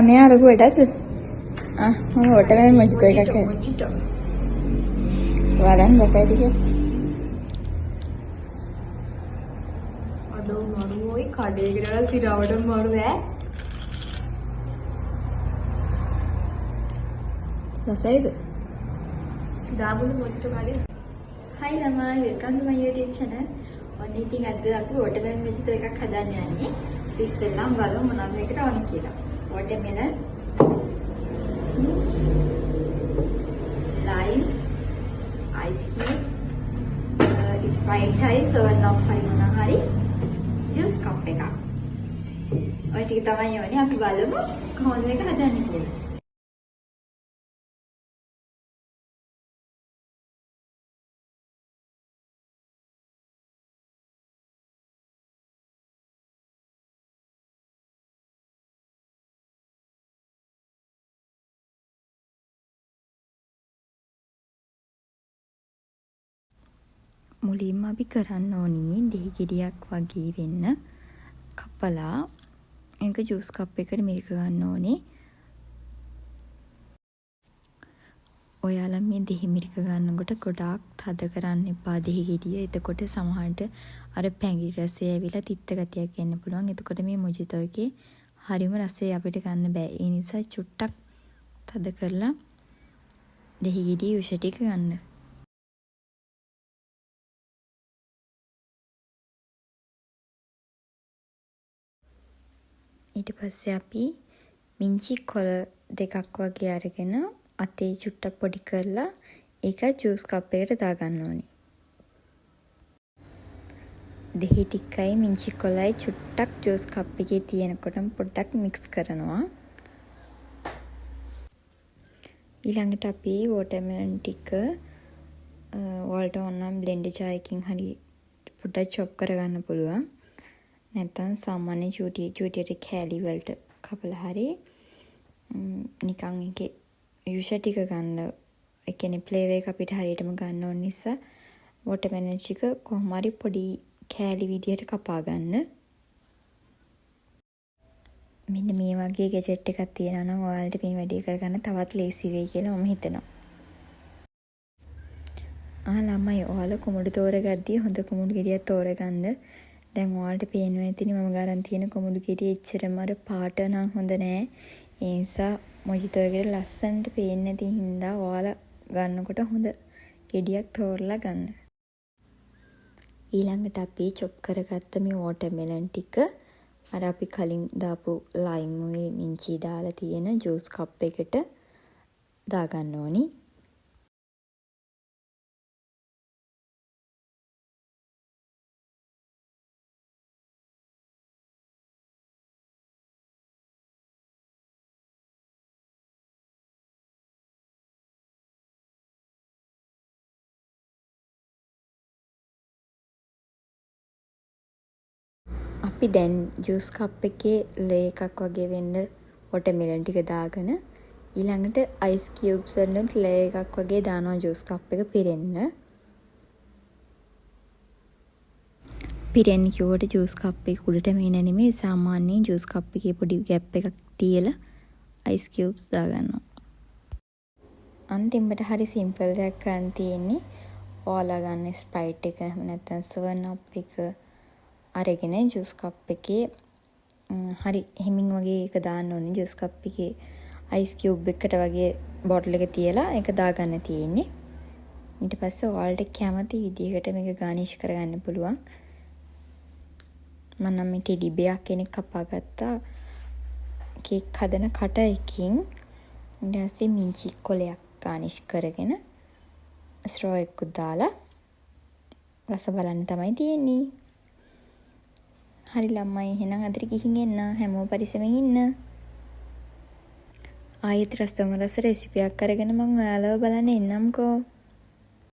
කන්නේ ලොකු වැඩක්ද? මම වොටර්මෙලන් මොජිතෝ එකක් හදා. වලන් රසයිද කියලා. අඩෝ මරුවෝයි කඩේකට ගලා සිරවට මරු ඈ. රසයිද? දාබුදු මොජිතෝ කඩේ. Hi ළමයි, welcome to my YouTube channel. ඔන්න ඉතින් අද අපි වොටර්මෙලන් මොජිතෝ එකක් හදන්න යන්නේ. ඉස්සෙල්ලාම බලමු මොනවද මේකට ඕනේ කියලා. වොටර්මෙලන් lime, ice cubes, Sprite හරි 7up හරි මොනවා හරි juice cup එකක්. ඔය ටික තමයි ඕනේ. අපි බලමු කොහොමද මේක හදන්නේ කියලා. මුලින්ම අපි කරන්න ඕනි දෙහි ගෙඩියක් වගේ වෙන්න කපලා ඒක ජූස් කප් එකකට මිරික ගන්න ඕනේ. ඔයාලා මේ දෙහි මිරික ගන්නකොට ගොඩාක් තද කරන්න එපා දෙහි ගෙඩිය. එතකොට සමහරට අර පැංගි රසය ඇවිල්ලා තිත්ත ගතියක් එන්න පුළුවන්. එතකොට මේ මොජිතෝ එකේ හරිම රසය අපිට ගන්න බෑ. ඒ නිසා චුට්ටක් තද කරලා දෙහි ගෙඩිය යුෂ ටික ගන්න. ඊට පස්සේ අපි මිංචි කොළ දෙකක් වගේ අරගෙන අතේ චුට්ටක් පොඩි කරලා ඒක ජූස් කප් එකකට දාගන්න ඕනේ. දෙහි ටිකයි මිංචි කොළයි චුට්ටක් ජූස් කප් එකේ තියෙනකොටම පොඩ්ඩක් මික්ස් කරනවා. ඊළඟට අපි වොටර්මෙලන් ටික වලට ඕනම් බ්ලෙන්ඩර් ජාර් එකකින් හරි පොඩ්ඩක් චොප් කරගන්න පුළුවන්. නැත්නම් සාමාන්‍ය චූටියට කෑලි වලට කපලා හරි නිකන් එකේ යුෂ ටික ගන්න. ඒ කියන්නේ ෆ්ලේවර් එක අපිට හරියටම ගන්න ඕන නිසා වොටර්මෙලන් ටික කොහොම හරි පොඩි කෑලි විදියට කපා ගන්න. මෙන්න මේ වගේ ගැජට් එකක් තියෙනවා නම් ඔයාලට මේ වැඩේ කරගන්න තවත් ලේසි වෙයි කියලා මම හිතනවා. ළමයි ඔයාලා කුමුඩු තෝරගද්දී හොඳ කුමුඩු ගෙඩියක් තෝරගන්න. දැන් ඔයාලට පේනවා ඇතිනේ මම ගන්න තියෙන කොමුඩු ගෙඩිය එච්චරම අර පාට නම් හොඳ නෑ. ඒ නිසා මොජිතෝ එකට ලස්සනට පේන්නේ නැති හින්දා ඔයාලා ගන්නකොට හොඳ ගෙඩියක් තෝරලා ගන්න. ඊළඟට අපි චොප් කරගත්ත මේ වොටර්මෙලන් ටික අර අපි කලින් දාපු ලයිම් මිංචි දාලා තියෙන ජූස් කප් එකට දාගන්න ඕනි. අපි දැන් ජූස් කප් එකේ ලේ එකක් වගේ වෙන්න වොටර්මෙලන් ටික දාගෙන ඊළඟට අයිස් කියුබ්ස් වලින් ලේ එකක් වගේ දානවා ජූස් කප් එක පිරෙන්න. පිරෙන්න කිව්වට ජූස් කප් එක උඩට මේන නෙමෙයි සාමාන්‍ය ජූස් කප් එකේ පොඩි ගැප් එකක් තියලා අයිස් කියුබ්ස් දාගන්නවා. අන්තිමට හරි සිම්පල් දෙයක් කරන්න තියෙන්නේ ඔයාලා ගන්න ස්ප්‍රයිට් එක එහෙම නැත්නම් 7up එක අරගෙන ජූස් කප් එකේ හරි හිමින් වගේ එක දාන්න ඕනේ. ජූස් කප් එකේ අයිස් කියුබ් එකට වගේ බෝටල් එක තියලා ඒක දාගන්න තියෙන්නේ. ඊට පස්සේ ඔයාලට කැමති විදිහකට මේක ගානිෂ් කරගන්න පුළුවන්. මම නම් මේ ටෙඩි බෙයා කෙනෙක් කපා ගත්තා කේක් හදන කට එකකින්. ඊට පස්සේ මිංචි කොලයක් ගානිෂ් කරගෙන ස්ට්‍රෝ එකක් දාලා රස බලන්න තමයි තියෙන්නේ. හරි ළමයි එහෙනම් අදට ගිහින් එන්න. හැමෝම පරිස්සමෙන් ඉන්න. ආයෙත් රසම රස රෙසිපියක් අරගෙන මම ඔයාලව බලන්න එන්නම්කෝ.